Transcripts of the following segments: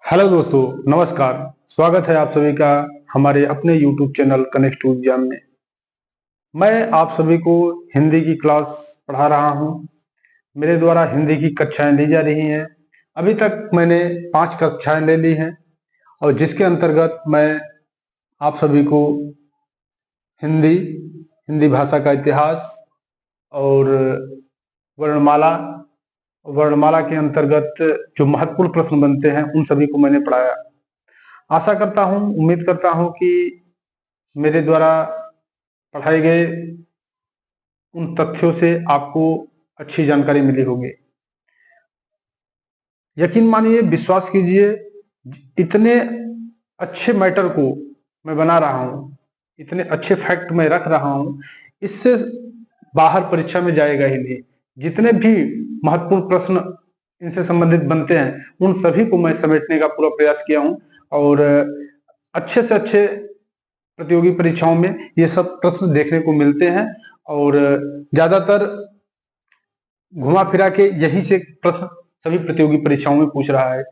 Hello दोस्तों, नमस्कार। स्वागत है आप सभी का हमारे अपने YouTube channel connect to exam में। मैं आप सभी को हिंदी की क्लास पढ़ा रहा हूं। मेरे द्वारा हिंदी की कक्षाएं ली जा रही हैं। अभी तक मैंने 5 कक्षाएं ले ली हैं और जिसके अंतर्गत मैं आप सभी को हिंदी, हिंदी भाषा का इतिहास और वर्णमाला, वर्णमाला के अंतर्गत जो महत्वपूर्ण प्रश्न बनते हैं उन सभी को मैंने पढ़ाया। आशा करता हूं, उम्मीद करता हूं कि मेरे द्वारा पढ़ाए गए उन तथ्यों से आपको अच्छी जानकारी मिली होगी। यकीन मानिए, विश्वास कीजिए, इतने अच्छे मैटर को मैं बना रहा हूं, इतने अच्छे फैक्ट मैं रख रहा हूं, इससे बाहर परीक्षा में जाएगा ही नहीं। जितने भी महत्वपूर्ण प्रश्न इनसे संबंधित बनते हैं उन सभी को मैं समेटने का पूरा प्रयास किया हूं और अच्छे से अच्छे प्रतियोगी परीक्षाओं में ये सब प्रश्न देखने को मिलते हैं और ज्यादातर घुमा फिरा के यही से प्रश्न सभी प्रतियोगी परीक्षाओं में पूछ रहा है।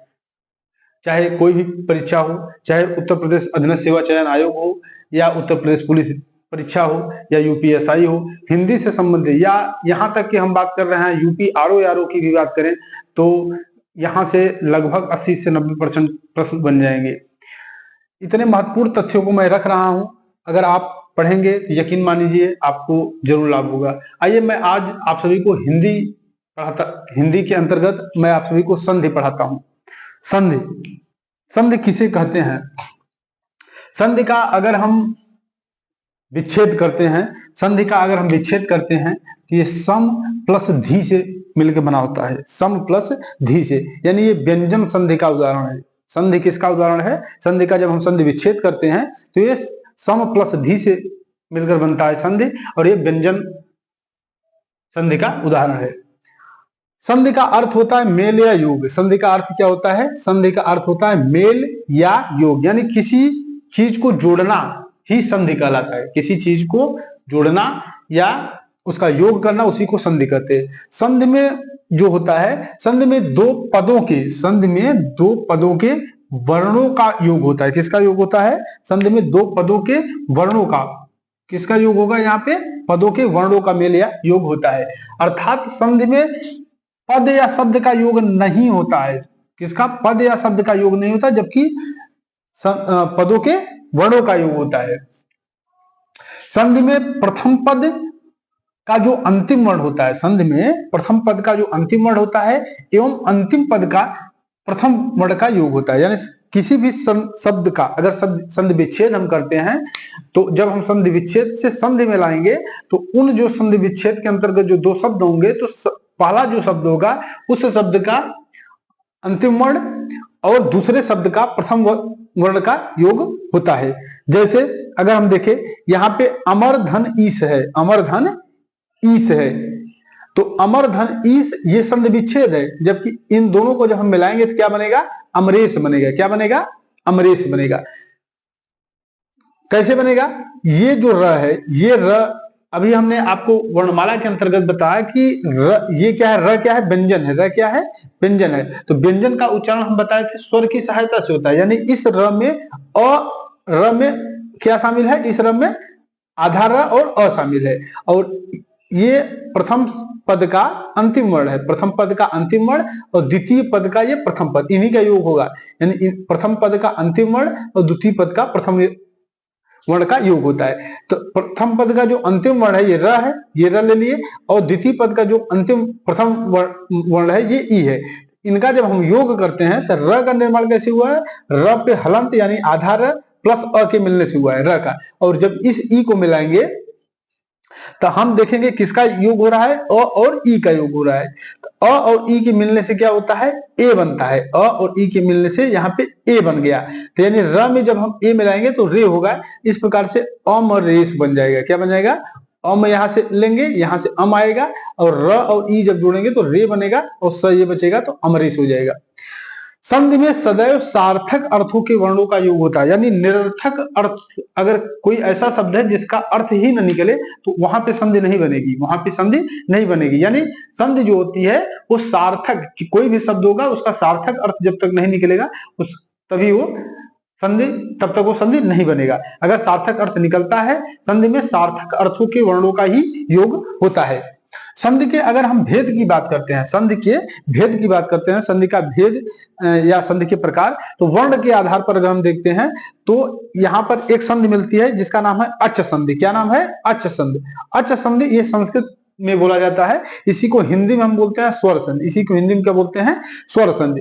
चाहे कोई भी परीक्षा हो, चाहे उत्तर प्रदेश अधीनस्थ सेवा चयन आयोग हो या उत्तर प्रदेश पुलिस परीक्षा हो या यूपीएसआई हो, हिंदी से संबंधित, या यहाँ तक कि हम बात कर रहे हैं यूपी आरओ की भी बात करें तो यहाँ से लगभग 80 से 90% प्रश्न बन जाएंगे। इतने महत्वपूर्ण तथ्यों को मैं रख रहा हूं, अगर आप पढ़ेंगे तो यकीन मान लीजिए आपको जरूर लाभ होगा। आइए मैं आज आप सभी को हिंदी के अंतर्गत मैं आप सभी को संधि पढ़ाता हूं। संधि, संधि किसे कहते हैं? संधि का अगर हम विच्छेद करते हैं, संधि का अगर हम विच्छेद करते हैं तो ये सम प्लस धी से मिलकर बना होता है। सम प्लस धी से, यानी ये व्यंजन संधि का उदाहरण है। संधि किसका उदाहरण है? संधि का जब हम संधि विच्छेद करते हैं तो ये सम प्लस धी से मिलकर बनता है संधि, और ये व्यंजन संधि का उदाहरण है। संधि का अर्थ होता है मेल या योग। संधि का अर्थ क्या होता है? संधि का अर्थ होता है मेल या योग, यानी किसी चीज को जोड़ना ही संधि कहलाता है। किसी चीज को जोड़ना या उसका योग करना, उसी को संधि कहते हैं। संधि में जो होता है, संधि में दो पदों के वर्णों का योग होता है। किसका योग होता है? संधि में दो पदों के वर्णों का, किसका योग होगा? यहाँ पे पदों के वर्णों का मेल या योग होता है। अर्थात संधि में पद या शब्द का योग नहीं होता है। किसका? पद या शब्द का योग नहीं होता, जबकि पदों के वर्णों का योग होता है। संधि में प्रथम पद का जो अंतिम वर्ण होता है, संधि में प्रथम पद का जो अंतिम वर्ण होता है एवं अंतिम पद का प्रथम वर्ण का योग होता है। यानी किसी भी शब्द का अगर संधि विच्छेद हम करते हैं तो जब हम संधि विच्छेद से संधि में लाएंगे तो उन जो संधि विच्छेद के अंतर्गत जो दो शब्द होंगे तो पहला जो शब्द होगा उस शब्द का अंतिम वर्ण और दूसरे शब्द का प्रथम वर्ण का योग होता है। जैसे अगर हम देखें यहाँ पे अमर धन ईश है, अमर धन ईश है, तो अमर धन ईश ये संधि विच्छेद है, जबकि इन दोनों को जब हम मिलाएंगे तो क्या बनेगा? अमरेश बनेगा। क्या बनेगा? अमरेश बनेगा। कैसे बनेगा? ये जो र है, ये र अभी हमने आपको वर्णमाला के अंतर्गत बताया कि ये क्या है? र क्या है? व्यंजन है। र क्या है? व्यंजन है। तो व्यंजन का उच्चारण हम बताए थे स्वर की सहायता से होता है। यानी इस र में क्या शामिल है? इस र में आधा र और अ शामिल है, और ये प्रथम पद का अंतिम वर्ण है। प्रथम पद का अंतिम वर्ण और द्वितीय पद का ये प्रथम पद, इन्हीं का योग होगा। यानी प्रथम पद का अंतिम वर्ण और द्वितीय पद का प्रथम वर्ण का योग होता है। तो प्रथम पद का जो अंतिम वर्ण है ये र है, ये र ले लिए, और द्वितीय पद का जो अंतिम प्रथम वर्ण है ये ई है। इनका जब हम योग करते हैं तो र का निर्माण कैसे हुआ है? र पे हलंत यानी आधा र प्लस अ के मिलने से हुआ है र का, और जब इस ई को मिलाएंगे तो हम देखेंगे किसका योग हो रहा है? अ और ई का योग हो रहा है। तो अ और ई के मिलने से क्या होता है? ए बनता है। अ और ई के मिलने से यहाँ पे ए बन गया, तो यानी र में जब हम ए मिलाएंगे तो रे होगा। इस प्रकार से अमरेश बन जाएगा। क्या बन जाएगा? अम यहाँ से लेंगे, यहाँ से अम आएगा, और र और ई जब जोड़ेंगे तो रे बनेगा, और स ये बचेगा तो अमरेश हो जाएगा। संधि में सदैव सार्थक अर्थों के वर्णों का योग होता है, यानी निरर्थक अर्थ अगर कोई ऐसा शब्द है जिसका अर्थ ही न निकले तो वहां पे संधि नहीं बनेगी, वहां पे संधि नहीं बनेगी। यानी संधि जो होती है वो सार्थक, कोई भी शब्द होगा उसका सार्थक अर्थ जब तक नहीं निकलेगा उस तभी वो संधि, तब तक वो संधि नहीं बनेगा। अगर सार्थक अर्थ निकलता है, संधि में सार्थक अर्थों के वर्णों का ही योग होता है। संधि के अगर हम भेद की बात करते हैं, संधि के भेद की बात करते हैं, संधि का भेद या संधि के प्रकार, तो वर्ण के आधार पर अगर हम देखते हैं तो यहाँ पर एक संधि मिलती है जिसका नाम है अच संधि। क्या नाम है? अच संधि। अच संधि ये संस्कृत में बोला जाता है, इसी को हिंदी में हम बोलते हैं स्वर संधि। इसी को हिंदी में क्या बोलते हैं? स्वर संधि।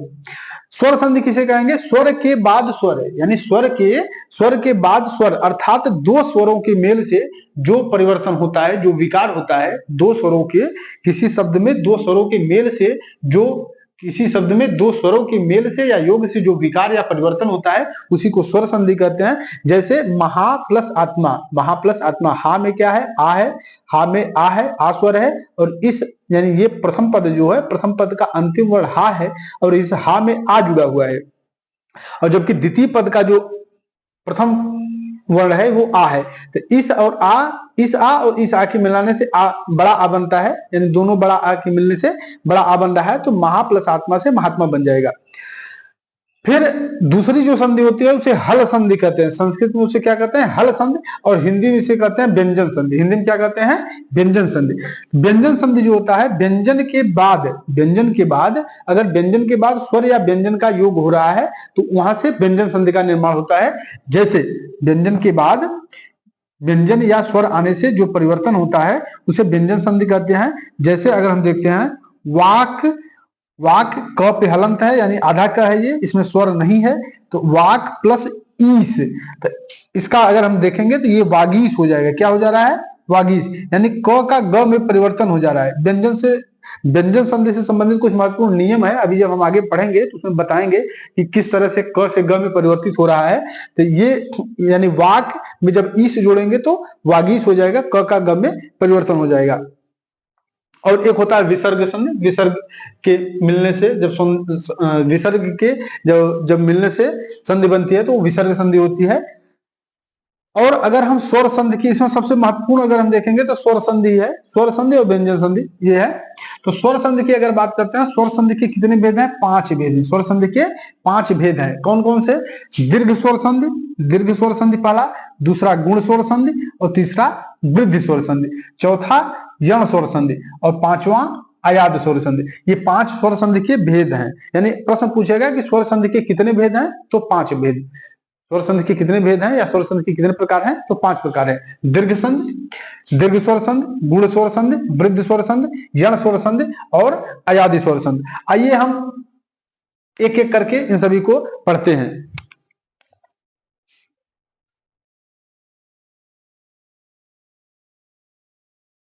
स्वर संधि किसे कहेंगे? स्वर के बाद स्वर है, यानी स्वर के बाद स्वर, अर्थात दो स्वरों के मेल से जो परिवर्तन होता है, जो विकार होता है, दो स्वरों के, किसी शब्द में दो स्वरों के मेल से जो, किसी शब्द में दो स्वरों के मेल से या योग से जो विकार या परिवर्तन होता है उसी को स्वर संधि कहते हैं। जैसे महा प्लस आत्मा, महा प्लस आत्मा, हा में क्या है? आ है, हा में आ है, आ स्वर है, और इस यानी ये प्रथम पद जो है, प्रथम पद का अंतिम वर्ण हा है और इस हा में आ जुड़ा हुआ है, और जबकि द्वितीय पद का जो प्रथम वर्ण है वो आ है। तो इस और इस आ के मिलाने से आ, बड़ा आ बनता है, यानी दोनों बड़ा आ के मिलने से बड़ा आ बन रहा है, तो महा प्लस आत्मा से महात्मा बन जाएगा। फिर दूसरी जो संधि होती है उसे हल संधि कहते हैं। संस्कृत में उसे क्या कहते हैं? हल संधि, और हिंदी में इसे कहते हैं व्यंजन संधि। हिंदी में क्या कहते हैं? व्यंजन संधि। व्यंजन संधि जो होता है, व्यंजन के बाद अगर व्यंजन के बाद स्वर या व्यंजन का योग हो रहा है तो वहां से व्यंजन संधि का निर्माण होता है। जैसे व्यंजन के बाद व्यंजन या स्वर आने से जो परिवर्तन होता है उसे व्यंजन संधि कहते हैं। जैसे अगर हम देखते हैं वाक, वाक क पे हलंत है, यानी आधा का है ये, इसमें स्वर नहीं है, तो वाक प्लस ईस, तो इसका अगर हम देखेंगे तो ये वागीश हो जाएगा। क्या हो जा रहा है? वागीश, यानी क का ग में परिवर्तन हो जा रहा है। व्यंजन संधि से संबंधित कुछ महत्वपूर्ण नियम है, अभी जब हम आगे पढ़ेंगे तो उसमें बताएंगे कि किस तरह से क से ग में परिवर्तित हो रहा है। तो ये यानी वाक में जब ईस जोड़ेंगे तो वागीश हो जाएगा, क का ग में परिवर्तन हो जाएगा। और एक होता है विसर्ग संधि। विसर्ग के मिलने से जब विसर्ग के जब मिलने से संधि बनती है तो विसर्ग संधि होती है। और अगर हम स्वर संधि की, इसमें सबसे महत्वपूर्ण अगर हम देखेंगे तो स्वर संधि है, स्वर संधि और व्यंजन संधि ये है। तो स्वर संधि की अगर बात करते हैं, स्वर संधि के कितने भेद हैं? 5 भेद हैं। स्वर संधि के 5 भेद हैं। कौन कौन से? दीर्घ स्वर संधि, दीर्घ स्वर संधि पहला, दूसरा गुण स्वर संधि, और तीसरा वृद्धि स्वर संधि, चौथा यण स्वर संधि, और पांचवा अयाद स्वर संधि। ये 5 स्वर संधि के भेद हैं। यानी प्रश्न पूछेगा कि स्वर संधि के कितने भेद हैं, तो 5 भेद। स्वर संधि के कितने भेद हैं या स्वर संधि के कितने प्रकार हैं, तो 5 प्रकार है। दीर्घ संधि, दीर्घ स्वर संधि, गुण स्वर संधि, वृद्धि स्वर संधि, यण स्वर संधि और अयादी स्वर संधि। आइए हम एक एक करके इन सभी को पढ़ते हैं।